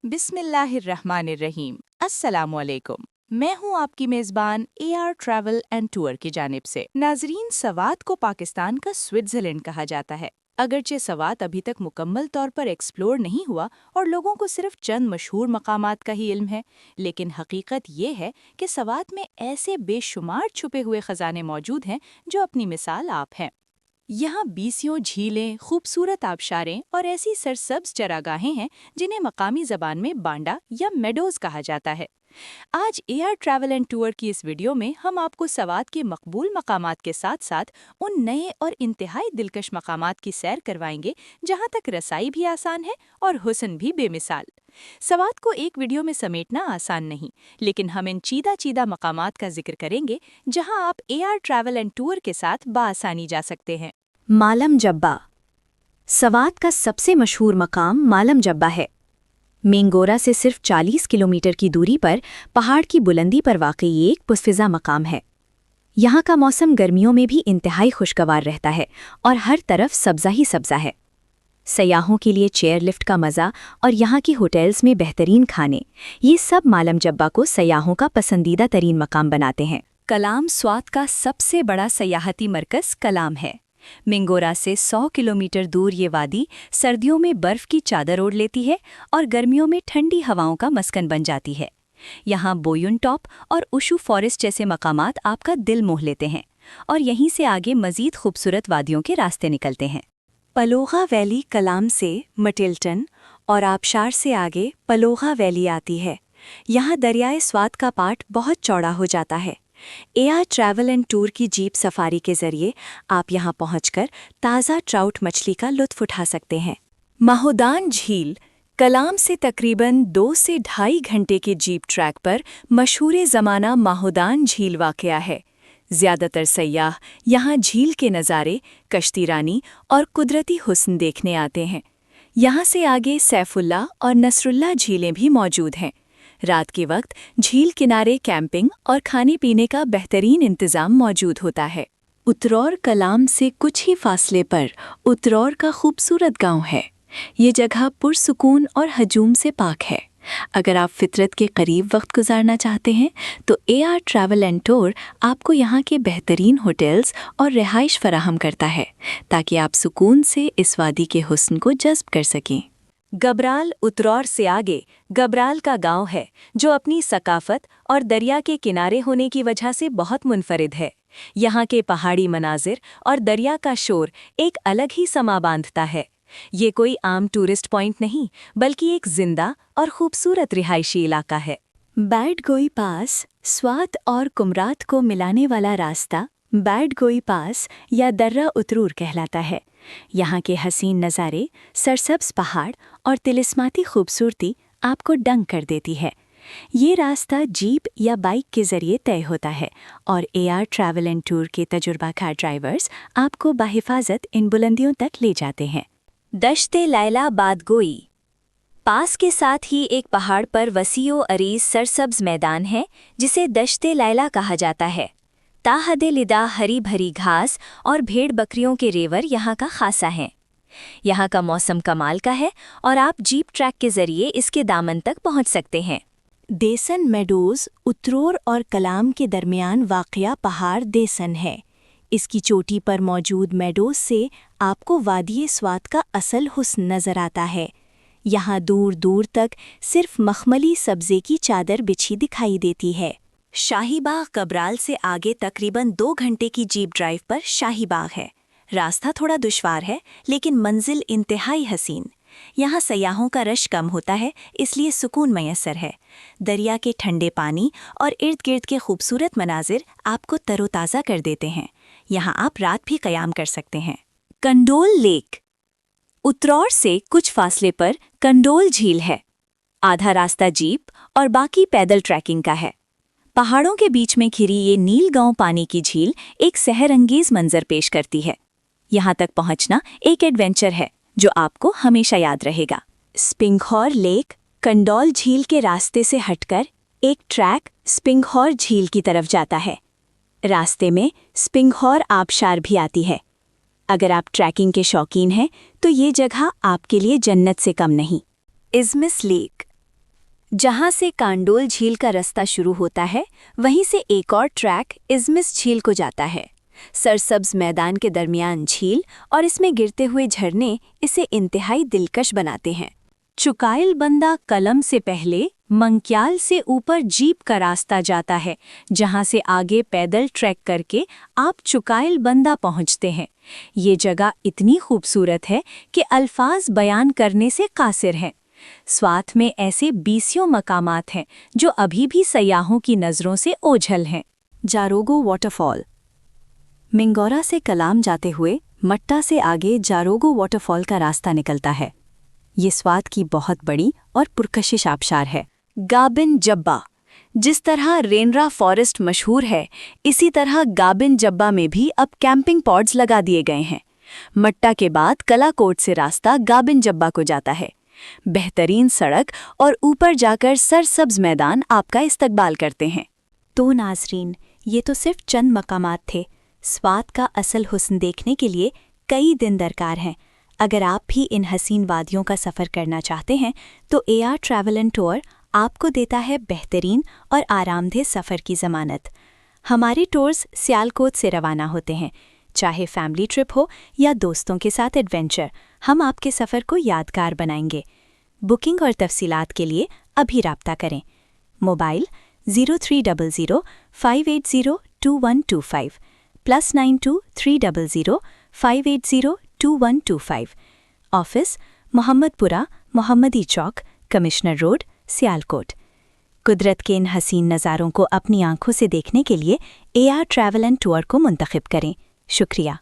बिस्मिल्लाहिर्रहमानिर्रहीम। अस्सलामुअलैकुम। मैं हूं आपकी मेज़बान AR ट्रैवल एंड टूर की जानिब से। नाजरीन, सवात को पाकिस्तान का स्विट्ज़रलैंड कहा जाता है। अगरचे सवात अभी तक मुकम्मल तौर पर एक्सप्लोर नहीं हुआ और लोगों को सिर्फ चंद मशहूर मकामात का ही इल्म है, लेकिन हकीकत ये है कि सवात में ऐसे बेशुमार छुपे हुए खजाने मौजूद हैं जो अपनी मिसाल आप हैं। यहाँ बीसियों झीलें, खूबसूरत आबशारें और ऐसी सरसब्ज चरागाहें हैं जिन्हें मकामी ज़बान में बांडा या मेडोज़ कहा जाता है। आज AR ट्रैवल एंड टूर की इस वीडियो में हम आपको सवात के मकबूल मकामात के साथ साथ उन नए और इंतहाई दिलकश मकामात की सैर करवाएंगे जहाँ तक रसाई भी आसान है और हुस्न भी बेमिसाल। सवात को एक वीडियो में समेटना आसान नहीं, लेकिन हम इन चीदा चीदा मकामात का जिक्र करेंगे जहां आप AR ट्रैवल एंड टूर के साथ बाआसानी जा सकते हैं। मालम जब्बा। सवात का सबसे मशहूर मकाम मालम जब्बा है। मेंगोरा से सिर्फ 40 किलोमीटर की दूरी पर पहाड़ की बुलंदी पर वाक़ई एक पुरफ़िज़ा मकाम है। यहाँ का मौसम गर्मियों में भी इंतहाई खुशगवार रहता है और हर तरफ सब्ज़ा ही सब्ज़ा है। सयाहों के लिए चेयर लिफ्ट का मज़ा और यहाँ की होटल्स में बेहतरीन खाने, ये सब मालम जब्बा को सयाहों का पसंदीदा तरीन मकाम बनाते हैं। कलाम स्वात का सबसे बड़ा सयाहती मरकज़ कलाम है। मेंगोरा से 100 किलोमीटर दूर ये वादी सर्दियों में बर्फ़ की चादर ओढ़ लेती है और गर्मियों में ठंडी हवाओं का मस्कन बन जाती है। यहाँ बोयुन टॉप और उशु फॉरेस्ट जैसे मकामात आपका दिल मोह लेते हैं और यहीं से आगे मज़ीद खूबसूरत वादियों के रास्ते निकलते हैं। पलोगा वैली कलाम से मटिल्टन और आबशार से आगे पलोगा वैली आती है। यहाँ दरियाए स्वात का पाट बहुत चौड़ा हो जाता है। AR ट्रैवल एंड टूर की जीप सफारी के जरिए आप यहाँ पहुँचकर ताज़ा ट्राउट मछली का लुत्फ़ उठा सकते हैं। माहोदान झील कलाम से तकरीबन 2 से ढाई घंटे के जीप ट्रैक पर मशहूर ज़माना माहोदान झील वाक़या है। ज़्यादातर सयाह यहाँ झील के नज़ारे, कश्तीरानी और कुदरती हुस्न देखने आते हैं। यहाँ से आगे सैफुल्ला और नसरुल्ला झीलें भी मौजूद हैं। रात के वक्त झील किनारे कैंपिंग और खाने पीने का बेहतरीन इंतज़ाम मौजूद होता है। उतरौर कलाम से कुछ ही फासले पर उतरौर का खूबसूरत गांव है। ये जगह पुरसुकून और हजूम से पाक है। अगर आप फितरत के करीब वक्त गुजारना चाहते हैं तो AR ट्रैवल एंड टूर आपको यहाँ के बेहतरीन होटल्स और रिहाइश फराहम करता है ताकि आप सुकून से इस वादी के हुस्न को जज़्ब कर सकें। गबराल उतरौर से आगे गबराल का गांव है जो अपनी सकाफत और दरिया के किनारे होने की वजह से बहुत मुनफरिद है। यहाँ के पहाड़ी मनाजिर और दरिया का शोर एक अलग ही समा बांधता है। ये कोई आम टूरिस्ट पॉइंट नहीं, बल्कि एक जिंदा और खूबसूरत रिहायशी इलाका है। बैडगोई पास स्वात और कुमरात को मिलाने वाला रास्ता बैडगोई पास या दर्रा उतरूर कहलाता है। यहाँ के हसीन नज़ारे, सरसब्ज पहाड़ और तिलिस्माती खूबसूरती आपको दंग कर देती है। ये रास्ता जीप या बाइक के ज़रिए तय होता है और AR ट्रैवल एंड टूर के तजुर्बाकार ड्राइवर्स आपको बाहिफाजत इन बुलंदियों तक ले जाते हैं। दश्ते लैला बादगोई पास के साथ ही एक पहाड़ पर वसीओ अरीज सरसब्ज मैदान है जिसे दश्ते लैला कहा जाता है। ताहदे लिदा हरी भरी घास और भेड़ बकरियों के रेवर यहाँ का खासा हैं। यहाँ का मौसम कमाल का है और आप जीप ट्रैक के जरिए इसके दामन तक पहुँच सकते हैं। देसन मेडोज़ उतरौर और कलाम के दरमियान वाक़या पहाड़ देसन है। इसकी चोटी पर मौजूद मेडोज़ से आपको वादी स्वात का असल हुस्न नज़र आता है। यहाँ दूर दूर तक सिर्फ मखमली सब्ज़े की चादर बिछी दिखाई देती है। शाहीबाग कबराल से आगे तकरीबन 2 घंटे की जीप ड्राइव पर शाहीबाग है। रास्ता थोड़ा दुश्वार है लेकिन मंजिल इंतहाई हसीन। यहाँ सयाहों का रश कम होता है, इसलिए सुकून मैसर है। दरिया के ठंडे पानी और इर्द गिर्द के खूबसूरत मनाजिर आपको तरोताज़ा कर देते हैं। यहाँ आप रात भी क़याम कर सकते हैं। कंडोल लेक उतरौर से कुछ फासले पर कंडोल झील है। आधा रास्ता जीप और बाकी पैदल ट्रैकिंग का है। पहाड़ों के बीच में घिरी ये नीलगांव पानी की झील एक सहरंगेज मंजर पेश करती है। यहाँ तक पहुँचना एक एडवेंचर है जो आपको हमेशा याद रहेगा। स्पिंघौर लेक कंडोल झील के रास्ते से हटकर एक ट्रैक स्पिंघौर झील की तरफ जाता है। रास्ते में स्पिंघौर आबशार भी आती है। अगर आप ट्रैकिंग के शौकीन हैं तो ये जगह आपके लिए जन्नत से कम नहीं। इज़मिस लेक जहां से कांडोल झील का रास्ता शुरू होता है, वहीं से एक और ट्रैक इज़मिस झील को जाता है। सरसब्ज मैदान के दरमियान झील और इसमें गिरते हुए झरने इसे इंतहाई दिलकश बनाते हैं। चुकाइल बंदा कलम से पहले मंक्याल से ऊपर जीप का रास्ता जाता है, जहां से आगे पैदल ट्रैक करके आप चुकाइल बंदा पहुंचते हैं। ये जगह इतनी खूबसूरत है कि अल्फाज बयान करने से कासिर हैं। स्वात में ऐसे 20 मकामात हैं जो अभी भी सयाहों की नज़रों से ओझल हैं। जारोगो वाटरफॉल। मिंगोरा से कलाम जाते हुए मट्टा से आगे जारोगो वाटरफॉल का रास्ता निकलता है। ये स्वात की बहुत बड़ी और पुरकशिश आबशार है। गाबिन जब्बा। जिस तरह रेनरा फॉरेस्ट मशहूर है, इसी तरह गाबिन जब्बा में भी अब कैंपिंग पॉड्स लगा दिए गए हैं। मट्टा के बाद कलाकोट से रास्ता गाबिन जब्बा को जाता है। बेहतरीन सड़क और ऊपर जाकर सरसब्ज मैदान आपका इस्तकबाल करते हैं। तो नाज़रीन, ये तो सिर्फ चंद मकामात थे। स्वात का असल हुस्न देखने के लिए कई दिन दरकार हैं। अगर आप भी इन हसीन वादियों का सफ़र करना चाहते हैं तो AR ट्रैवल एंड टूर आपको देता है बेहतरीन और आरामदेह सफ़र की ज़मानत। हमारे टूर्स सियालकोट से रवाना होते हैं। चाहे फैमिली ट्रिप हो या दोस्तों के साथ एडवेंचर, हम आपके सफ़र को यादगार बनाएंगे। बुकिंग और तफसीलात के लिए अभी राब्ता करें। मोबाइल 0300 580 2125 +92 300 580 2125। ऑफिस मोहम्मदपुरा, मोहम्मदी चौक, कमिश्नर रोड, सियालकोट। कुदरत के इन हसीन नज़ारों को अपनी आंखों से देखने के लिए AR ट्रैवल एंड टूर को मुंतखब करें। शुक्रिया।